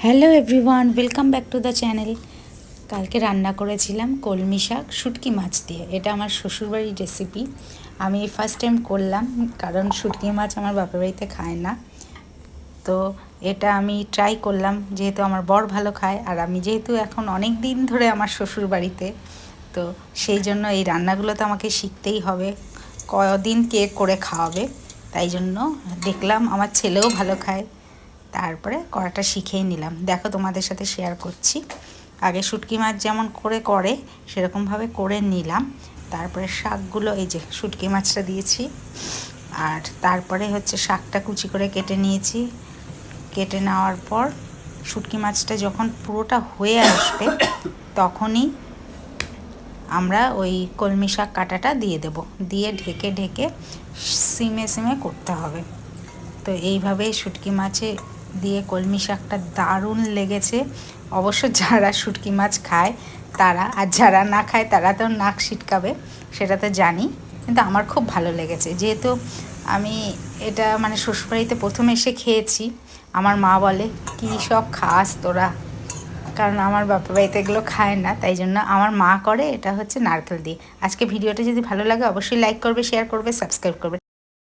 Hello everyone, welcome back to the channel. কালকে রান্না করেছিলাম কলমি শাক শুটকি মাছ দিয়ে। এটা আমার শ্বশুরবাড়ির রেসিপি। আমি ফার্স্ট টাইম করলাম, কারণ শুটকি মাছ আমার বাপের বাড়িতে খায় না। তো এটা আমি ট্রাই করলাম, যেহেতু আমার বর ভালো খায়, আর আমি যেহেতু এখন অনেক দিন ধরে আমার শ্বশুর বাড়িতে, তো সেই জন্য এই রান্নাগুলো তো আমাকে শিখতেই হবে। কদিন কে করে খাওয়াবে, তাই জন্য দেখলাম আমার ছেলেও ভালো খায়, তারপরে করাটা শিখেই নিলাম। দেখো, তোমাদের সাথে শেয়ার করছি। আগে শুটকি মাছ যেমন করে সেরকমভাবে করে নিলাম। তারপরে শাকগুলো, এই যে শুটকি মাছটা দিয়েছি, আর তারপরে হচ্ছে শাকটা কুচি করে কেটে নিয়েছি। কেটে নেওয়ার পর শুটকি মাছটা যখন পুরোটা হয়ে আসবে তখনই আমরা ওই কলমি শাক কাটাটা দিয়ে দেব। দিয়ে ঢেকে ঢেকে সিমে সিমে করতে হবে। তো এইভাবে শুটকি মাছে দিয়ে কলমি শাকটা দারুণ লেগেছে। অবশ্য যারা শুটকি মাছ খায় তারা, আর যারা না খায় তারা তো নাক সিটকাবে, সেটা তো জানি, কিন্তু আমার খুব ভালো লেগেছে। যেহেতু আমি এটা মানে শ্বশুরবাড়িতে প্রথমে এসে খেয়েছি, আমার মা বলে কী সব খাস তোরা, কারণ আমার বাপের বাড়িতে এগুলো খায় না, তাই জন্য আমার মা করে। এটা হচ্ছে নারকেল দিয়ে। আজকে ভিডিওটা যদি ভালো লাগে অবশ্যই লাইক করবে, শেয়ার করবে, সাবস্ক্রাইব করবে।